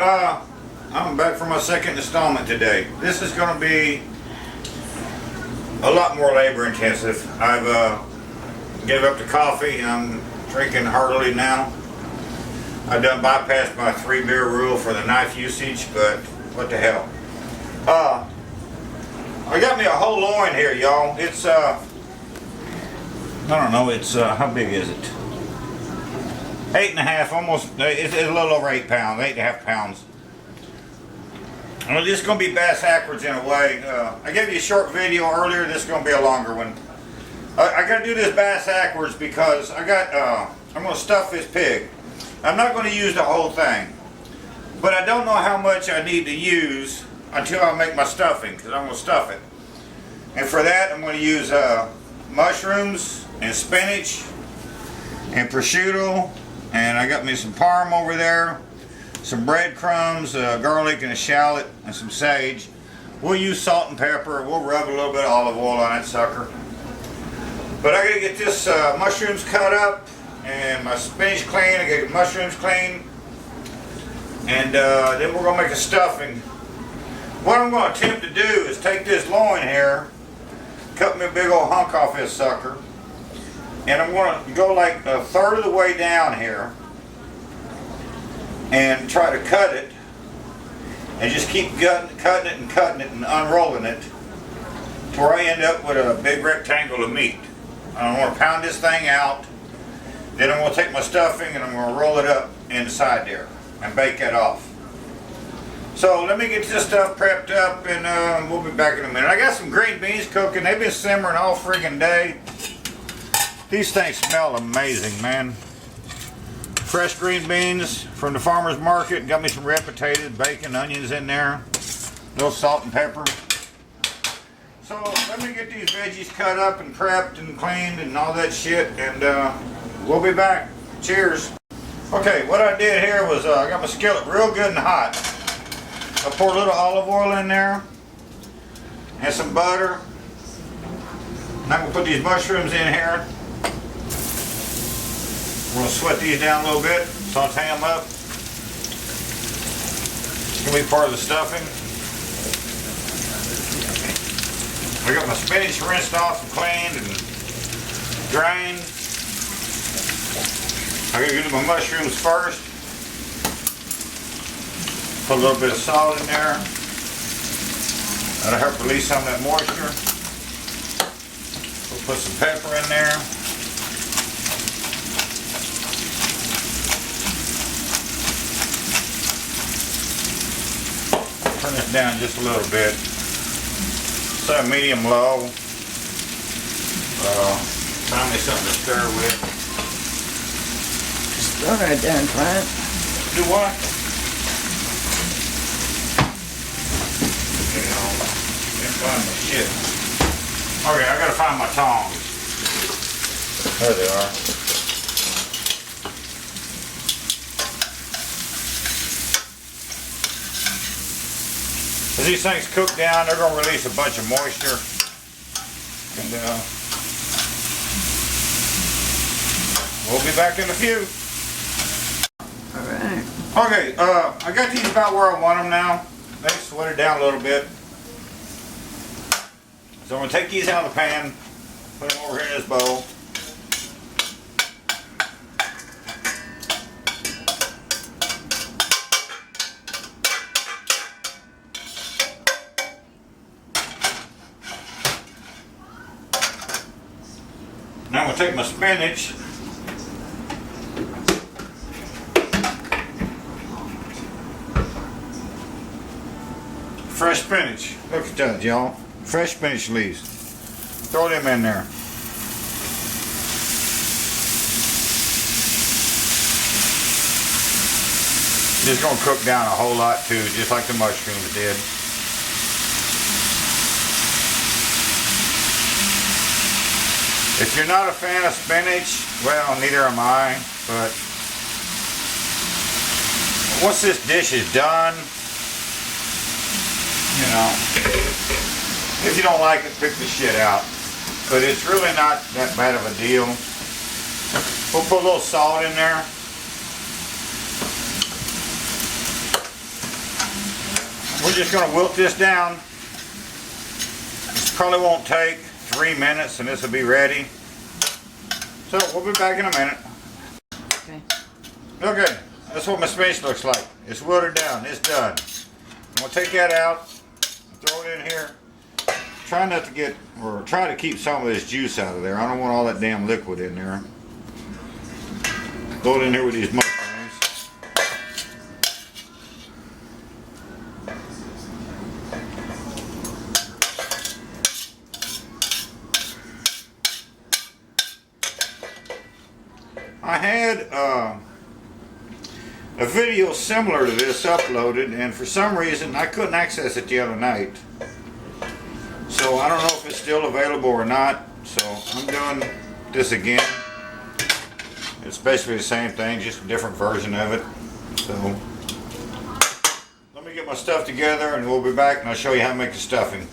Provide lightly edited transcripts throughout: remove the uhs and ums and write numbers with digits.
I'm back for my second installment today. This is going to be a lot more labor intensive. I've gave up the coffee and I'm drinking heartily now. I done bypassed my 3 beer rule for the knife usage, but what the hell. I got me a whole loin here, y'all. It's I don't know, it's how big is it? 8.5, almost, it's a little over 8 pounds, 8.5 pounds. Well, this is going to be bass backwards in a way. I gave you a short video earlier, this is going to be a longer one. I got to do this bass backwards because I'm going to stuff this pig. I'm not going to use the whole thing, but I don't know how much I need to use until I make my stuffing, because I'm going to stuff it. And for that, I'm going to use mushrooms and spinach and prosciutto. And I got me some parm over there, some breadcrumbs, garlic and a shallot, and some sage. We'll use salt and pepper. We'll rub a little bit of olive oil on that sucker. But I gotta get this mushrooms cut up and my spinach clean. I gotta get mushrooms clean. And then we're gonna make a stuffing. What I'm gonna attempt to do is take this loin here, cut me a big old hunk off this sucker. And I'm going to go like a third of the way down here and try to cut it and just keep cutting it and unrolling it to where I end up with a big rectangle of meat. I'm going to pound this thing out, then I'm going to take my stuffing and I'm going to roll it up inside there and bake that off. So let me get this stuff prepped up and we'll be back in a minute. I got some green beans cooking. They've been simmering all friggin' day. These things smell amazing, man. Fresh green beans from the farmer's market. Got me some red potatoes, bacon, onions in there. A little salt and pepper. So let me get these veggies cut up and prepped and cleaned and all that shit, and we'll be back. Cheers. Okay, what I did here was I got my skillet real good and hot. I poured a little olive oil in there and some butter. And I'm going to put these mushrooms in here. We're going to sweat these down a little bit, saute them up. It's going to be part of the stuffing. I got my spinach rinsed off and cleaned and drained. I got to do my mushrooms first. Put a little bit of salt in there. That'll help release some of that moisture. We'll put some pepper in there. Turn this down just a little bit. So medium low. Find me something to stir with. Just throw it right there in front. Do what? Can't find my shit. Okay, I gotta find my tongs. There they are. As these things cook down, they're going to release a bunch of moisture. And we'll be back in a few. Alright. Okay, I got these about where I want them now. They sweated down a little bit. So I'm going to take these out of the pan, put them over here in this bowl. Now I'm going to take my spinach, fresh spinach, look at that y'all, fresh spinach leaves, throw them in there. This is going to cook down a whole lot too, just like the mushrooms did. If you're not a fan of spinach, well, neither am I, but once this dish is done, you know, if you don't like it, pick the shit out. But it's really not that bad of a deal. We'll put a little salt in there. we're just going to wilt this down. This probably won't take 3 minutes and this will be ready. So we'll be back in a minute. Okay. Okay, that's what my spinach looks like. It's wilted down, it's done. I'm going to take that out, throw it in here. Try not to get, or try to keep some of this juice out of there. I don't want all that damn liquid in there. Throw it in here with these mushrooms. I had a video similar to this uploaded, and for some reason I couldn't access it the other night. So I don't know if it's still available or not. So I'm doing this again. It's basically the same thing, just a different version of it. So let me get my stuff together and we'll be back and I'll show you how to make the stuffing.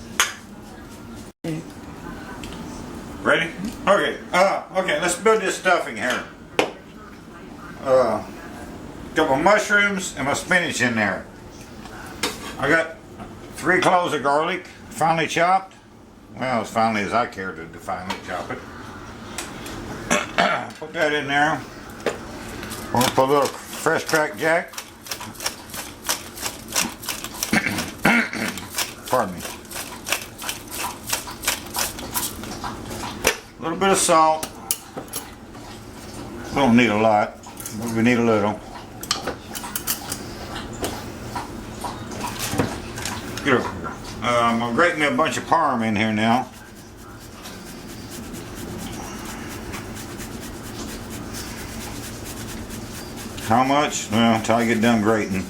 Ready? Okay. Okay, let's build this stuffing here. Got my mushrooms and my spinach in there. I got 3 cloves of garlic, finely chopped. Well, as finely as I care to finely chop it. Put that in there. We're gonna put a little fresh cracked jack. Pardon me. A little bit of salt. We don't need a lot, but we need a little. Get over here. I'm going to grate me a bunch of parm in here now. How much? Well, until I get done grating.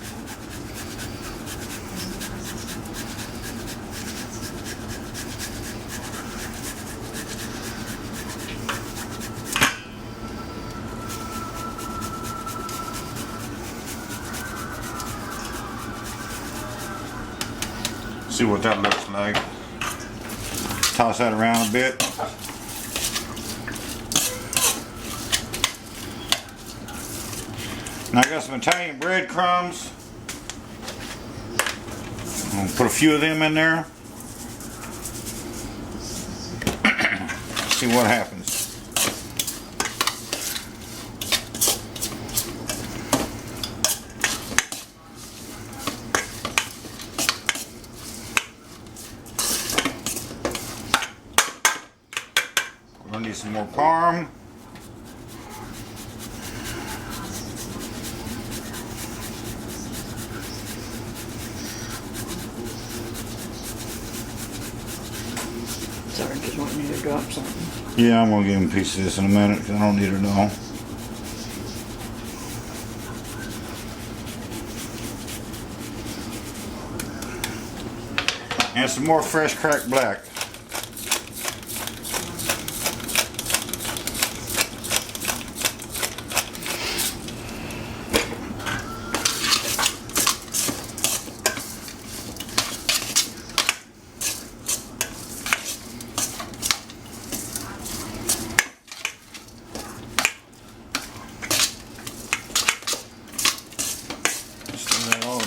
See what that looks like. Toss that around a bit. Now I got some Italian breadcrumbs. I'm gonna put a few of them in there. See what happens. We're gonna need some more parm. Sorry, just want me to drop something. Yeah, I'm gonna give him a piece of this in a minute because I don't need it all. And some more fresh cracked black.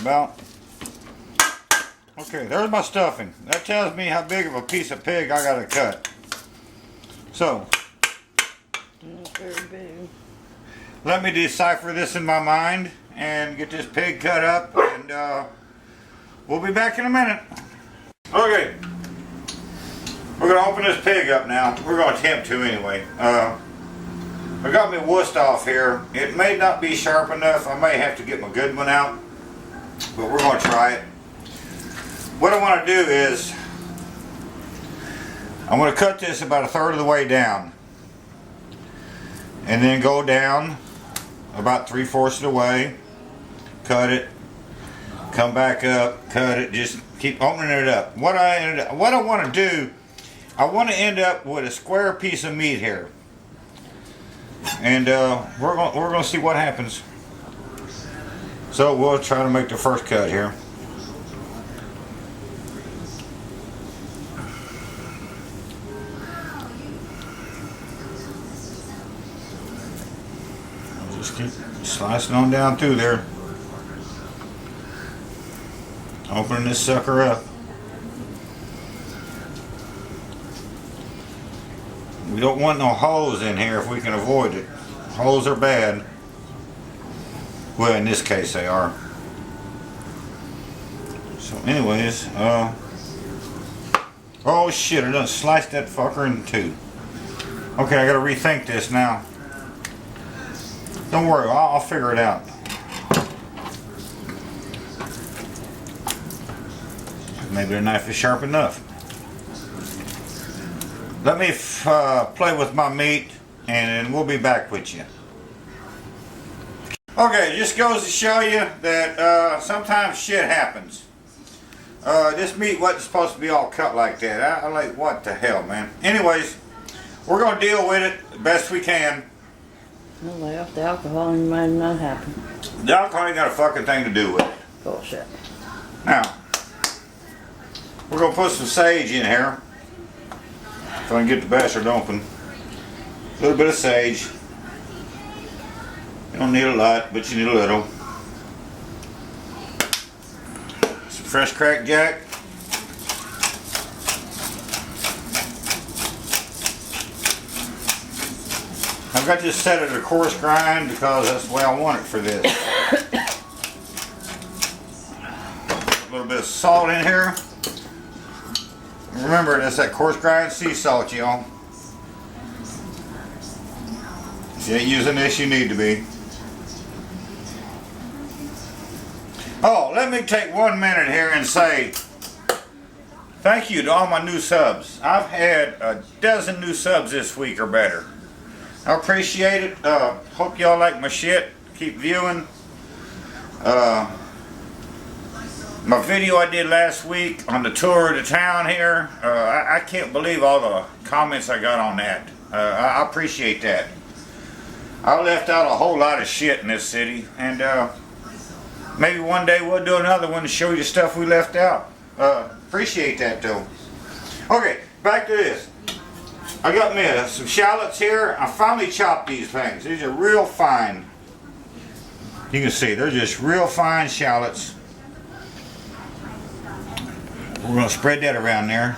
About. Okay, there's my stuffing. That tells me how big of a piece of pig I gotta cut. So, Not very big. let me decipher this in my mind and get this pig cut up, and we'll be back in a minute. Okay, we're gonna open this pig up now. We're gonna attempt to anyway. I got my wust off here. It may not be sharp enough. I may have to get my good one out. But we're going to try it. What I want to do is I'm going to cut this about 1/3 of the way down and then go down about 3/4 of the way, cut it, come back up, cut it, just keep opening it up. What I want to do, I want to end up with a square piece of meat here, and we're going to see what happens. So we'll try to make the first cut here. I'll just keep slicing on down through there. Opening this sucker up. We don't want no holes in here if we can avoid it. Holes are bad. Well, in this case they are. So anyways, oh shit, I done sliced that fucker in two. Okay, I gotta rethink this now. Don't worry, I'll figure it out. Maybe the knife is sharp enough. Let me play with my meat and we'll be back with you. Okay, it just goes to show you that sometimes shit happens. This meat wasn't supposed to be all cut like that. I like, what the hell, man. Anyways, we're going to deal with it the best we can. Well, lay off the alcohol and it might not happen. The alcohol ain't got a fucking thing to do with it. Bullshit. Now, we're going to put some sage in here. If I can get the bastard open. A little bit of sage. You don't need a lot, but you need a little. Some fresh cracked jack. I've got this set at a coarse grind because that's the way I want it for this. A little bit of salt in here. Remember, that's that coarse grind sea salt, y'all. If you ain't using this, you need to be. Oh, let me take 1 minute here and say thank you to all my new subs. I've had a dozen new subs this week or better. I appreciate it. Hope y'all like my shit. Keep viewing. My video I did last week on the tour of the town here, I can't believe all the comments I got on that. I appreciate that. I left out a whole lot of shit in this city, and maybe one day we'll do another one to show you the stuff we left out. Appreciate that though. Okay, back to this. I got me some shallots here. I finally chopped these things. These are real fine. You can see they're just real fine shallots. We're going to spread that around there.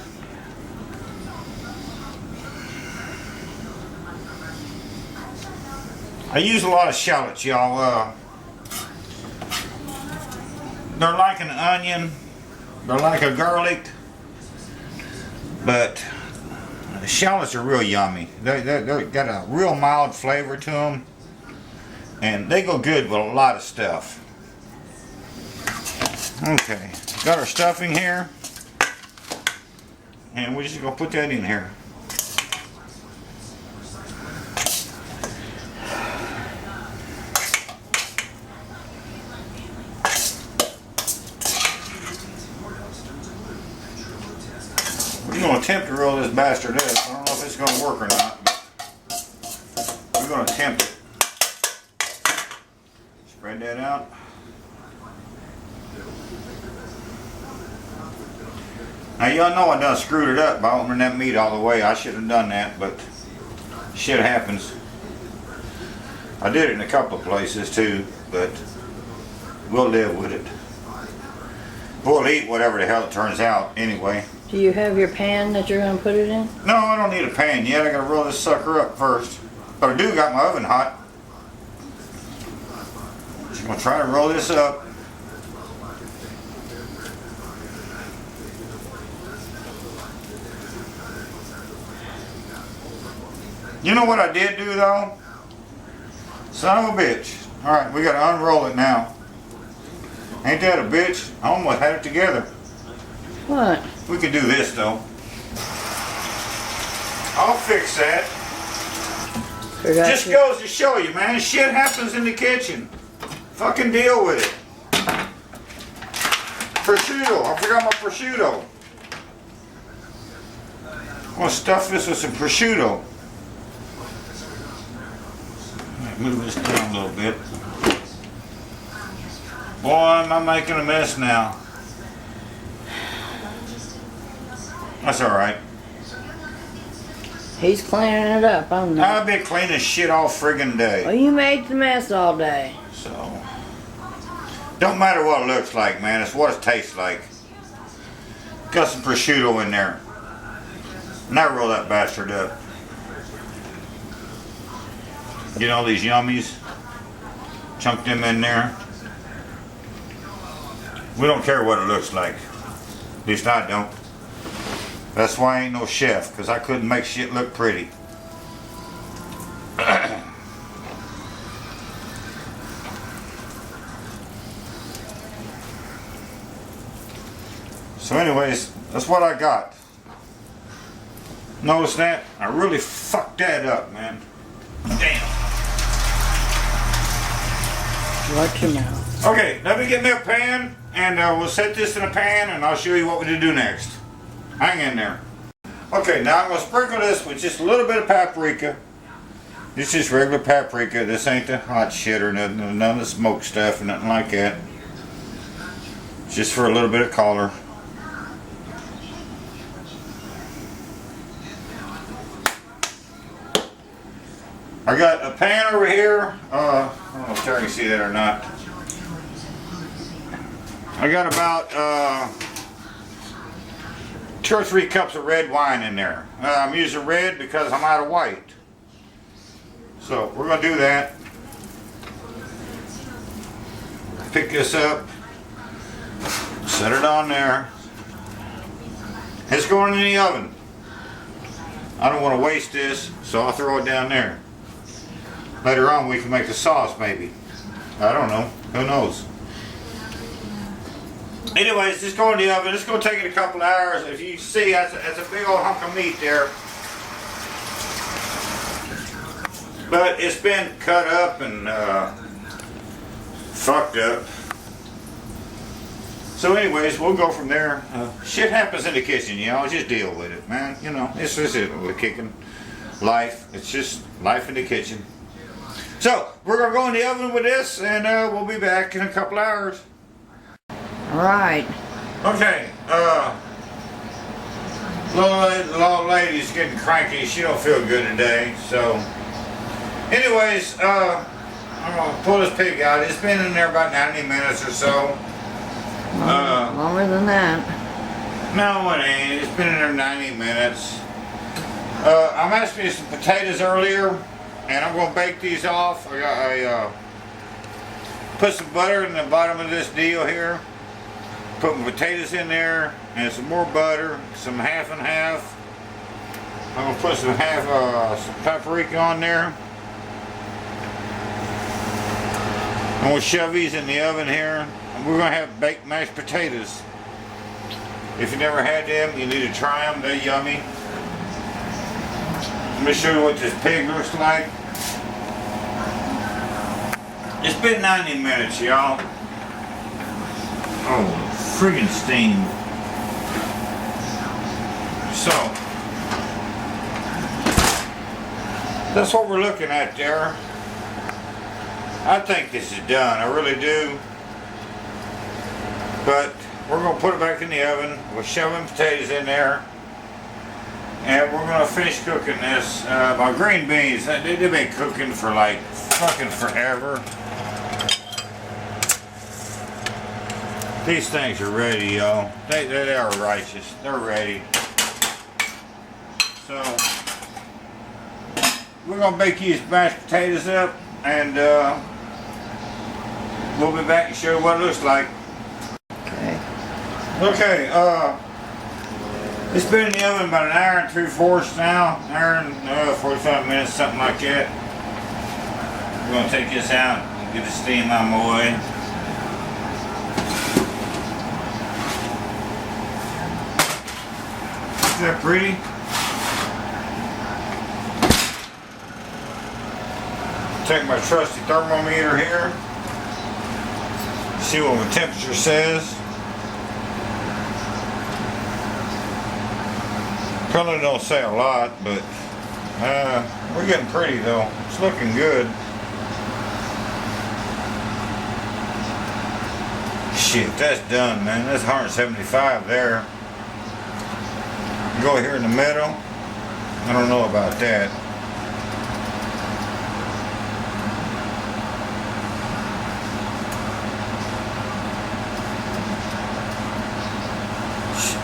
I use a lot of shallots, y'all. They're like an onion. They're like a garlic. But the shallots are real yummy. They got a real mild flavor to them. And they go good with a lot of stuff. Okay, got our stuffing here. And we're just going to put that in here. We're going to attempt to roll this bastard up. I don't know if it's going to work or not, but we're going to attempt it. Spread that out. Now y'all know I done screwed it up by opening that meat all the way. I should have done that, but shit happens. I did it in a couple of places too, but we'll live with it. We'll eat whatever the hell it turns out anyway. Do you have your pan that you're going to put it in? No, I don't need a pan yet. I gotta roll this sucker up first. But I do got my oven hot. Just gonna try to roll this up. You know what I did do though? Son of a bitch. Alright, we gotta unroll it now. Ain't that a bitch? I almost had it together. What? We could do this though. I'll fix that. Just goes to show you, man. Shit happens in the kitchen. Fucking deal with it. Prosciutto. I forgot my prosciutto. I'm gonna stuff this with some prosciutto. Move this down a little bit. Boy, am I making a mess now. That's alright. He's cleaning it up, I'm not. I've been cleaning shit all friggin' day. Well, you made the mess all day. So, Don't matter what it looks like, man. It's what it tastes like. Got some prosciutto in there. Now roll that bastard up. Get all these yummies. Chunk them in there. We don't care what it looks like. At least I don't. That's why I ain't no chef, because I couldn't make shit look pretty. So anyways, that's what I got. Notice that? I really fucked that up, man. Damn. Watch your mouth. Okay, let me get me a pan, and we'll set this in a pan, and I'll show you what we do next. Hang in there. Okay, now I'm going to sprinkle this with just a little bit of paprika. This is regular paprika. This ain't the hot shit or nothing, none of the smoked stuff or nothing like that. Just for a little bit of color. I got a pan over here. I don't know if you can see that or not. I got about 2 or 3 cups of red wine in there. I'm using red because I'm out of white. So we're going to do that. Pick this up. Set it on there. It's going in the oven. I don't want to waste this, so I'll throw it down there. Later on we can make the sauce maybe. I don't know. Who knows? Anyways, just go in the oven. It's going to take it a couple hours. If you see, that's a big old hunk of meat there. But it's been cut up and fucked up. So anyways, we'll go from there. Shit happens in the kitchen, you know. Just deal with it, man. You know, it's just it. We're kicking life. It's just life in the kitchen. So, we're going to go in the oven with this, and we'll be back in a couple hours. Alright. Okay, little lady's getting cranky. She don't feel good today, so... Anyways, I'm going to pull this pig out. It's been in there about 90 minutes or so. Longer than that. No, it ain't. It's been in there 90 minutes. I mashed me some potatoes earlier. And I'm going to bake these off. I put some butter in the bottom of this deal here. Put my potatoes in there and some more butter, some half and half. I'm going to put some paprika on there. I'm going to shove these in the oven here. And we're going to have baked mashed potatoes. If you never had them, you need to try them. They're yummy. Let me show you what this pig looks like. It's been 90 minutes, y'all. Oh, friggin' steam. So, that's what we're looking at there. I think this is done, I really do. But we're going to put it back in the oven. We're shoving potatoes in there. And we're going to finish cooking this. My green beans, they've been cooking for like fucking forever. These things are ready, y'all. They are righteous. They're ready. So, we're going to bake these mashed potatoes up. And we'll be back and show you what it looks like. Okay. Okay, it's been in the oven about an hour and 3/4 now. An hour and 45 minutes, something like that. We're going to take this out and get the steam out of my way. Isn't that pretty? Take my trusty thermometer here. See what my temperature says. Probably don't say a lot, but we're getting pretty though. It's looking good. Shit, that's done, man. That's 175 there. Go here in the middle. I don't know about that.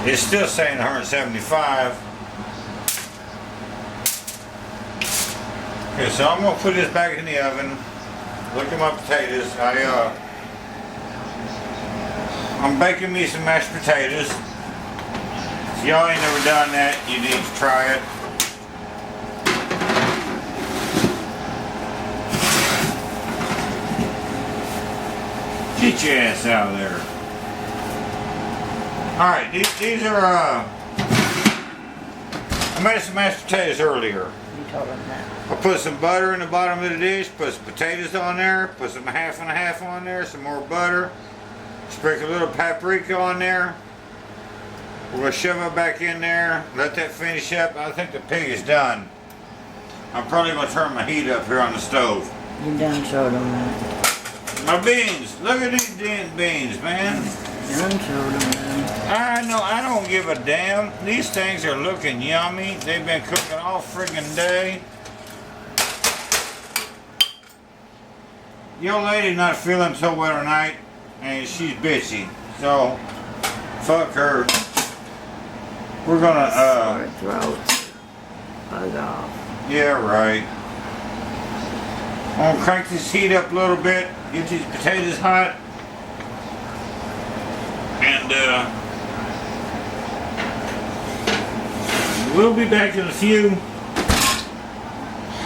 It's still saying 175. Okay, so I'm gonna put this back in the oven. Look at my potatoes. I'm baking me some mashed potatoes. If y'all ain't never done that, you need to try it. Get your ass out of there. Alright, these are, I made some mashed potatoes earlier. You told him that. I put some butter in the bottom of the dish, put some potatoes on there, put some half and half on there, some more butter, sprinkle a little paprika on there. We're going to shove it back in there, let that finish up. I think the pig is done. I'm probably going to turn my heat up here on the stove. You done showed him that. My beans, look at these damn beans, man. Done showed him that. I know, I don't give a damn. These things are looking yummy. They've been cooking all friggin' day. Your lady not feeling so well tonight, and she's bitchy. So, fuck her. We're gonna, Sore throat. Bug off. yeah, right. I'm gonna crank this heat up a little bit, get these potatoes hot. And, we'll be back in a few.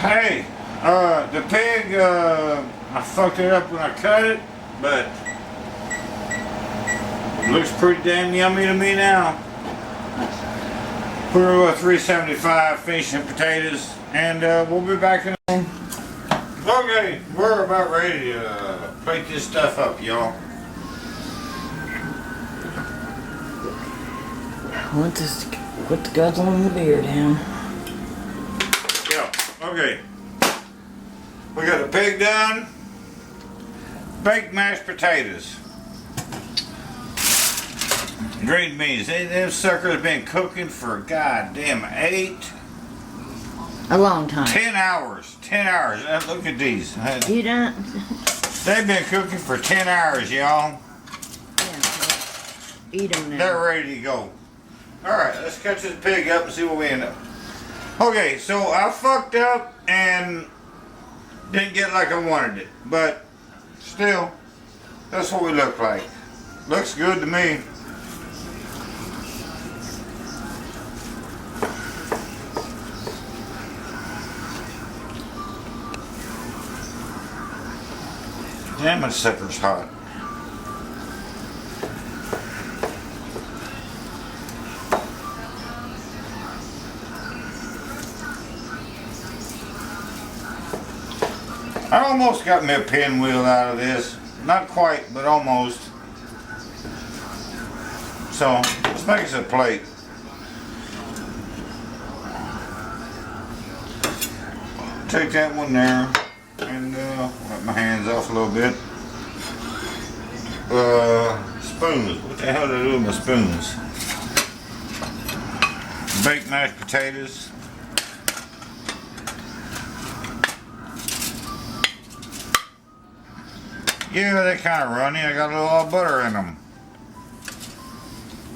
Hey, the pig, I fucked it up when I cut it, but it looks pretty damn yummy to me now. We're at 375 finishing potatoes, and we'll be back in a minute. Okay, we're about ready to plate this stuff up, y'all. Put the guzzle and the beer down. Yeah, okay. We got the pig done. Baked mashed potatoes. Green beans. Them suckers been cooking for goddamn 8. A long time. 10 hours. 10 hours. Look at these. You done? They've been cooking for 10 hours, y'all. Yeah. Eat them now. They're ready to go. Alright, let's catch this pig up and see what we end up. Okay, so I fucked up and didn't get like I wanted it. But still, that's what we look like. Looks good to me. Damn, that sucker's hot. I almost got me a pinwheel out of this. Not quite, but almost. So, let's make us a plate. Take that one there. And wipe my hands off a little bit. Spoons. What the hell did I do with my spoons? Baked mashed potatoes. Yeah, they're kind of runny. I got a little butter in them.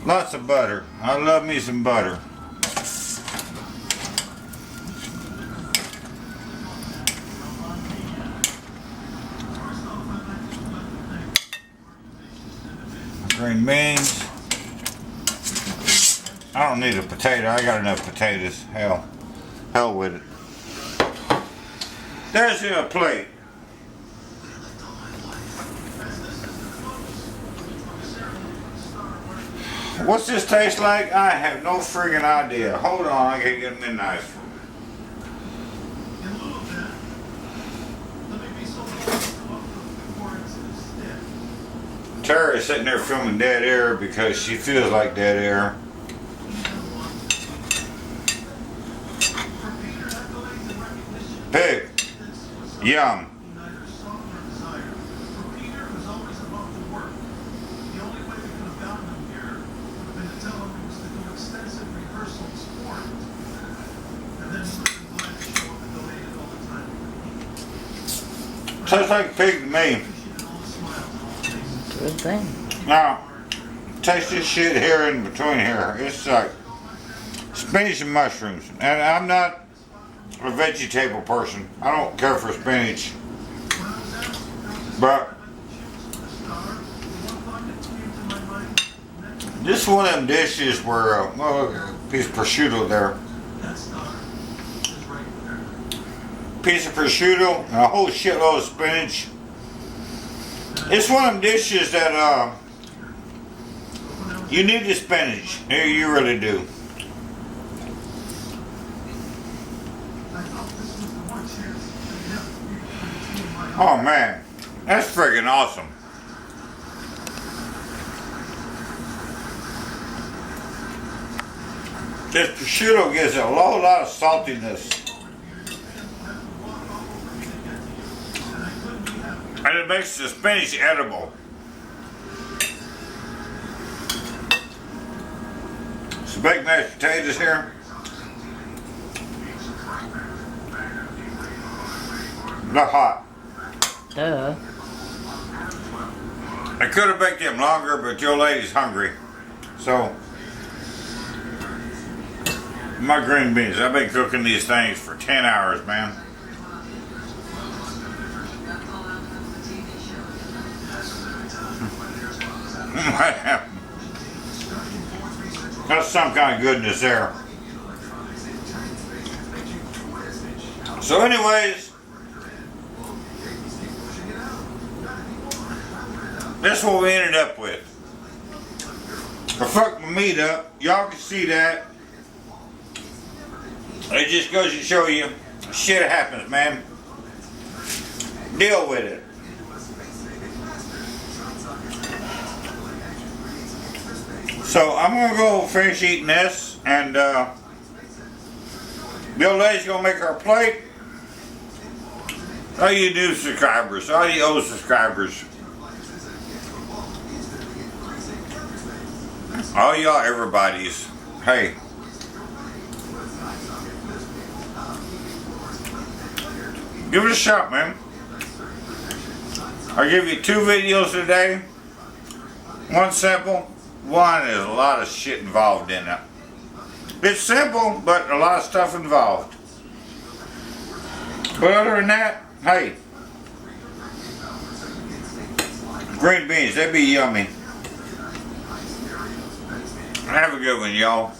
Lots of butter. I love me some butter. Green beans. I don't need a potato. I got enough potatoes. Hell with it. There's your plate. What's this taste like? I have no friggin' idea. Hold on, I gotta get them in nice. Tara's sitting there filming dead air because she feels like dead air. Pig. Yum. Tastes like pig to me. Good thing. Now, taste this shit here in between here. It's like spinach and mushrooms. And I'm not a vegetable person. I don't care for spinach. But this is one of them dishes where, well, look, a piece of prosciutto there. Piece of prosciutto and a whole shitload of spinach. It's one of them dishes that you need the spinach. You really do. Oh man, that's friggin' awesome. This prosciutto gives it a whole lot of saltiness. And it makes the spinach edible. Some baked mashed potatoes here. Not hot. Duh. I could have baked them longer, but your lady's hungry. So, my green beans. I've been cooking these things for 10 hours, man. That's some kind of goodness there. So anyways, that's what we ended up with. I fucked my meat up. Y'all can see that. It just goes to show you, shit happens, man. Deal with it. So I'm gonna go finish eating this, and the old lady's gonna make her plate. All you new subscribers, all you old subscribers, all y'all everybody's, hey. Give it a shot, man. I'll give you 2 videos today. One simple. One is a lot of shit involved in it. It's simple, but a lot of stuff involved. But other than that, hey. Green beans, they be yummy. Have a good one, y'all.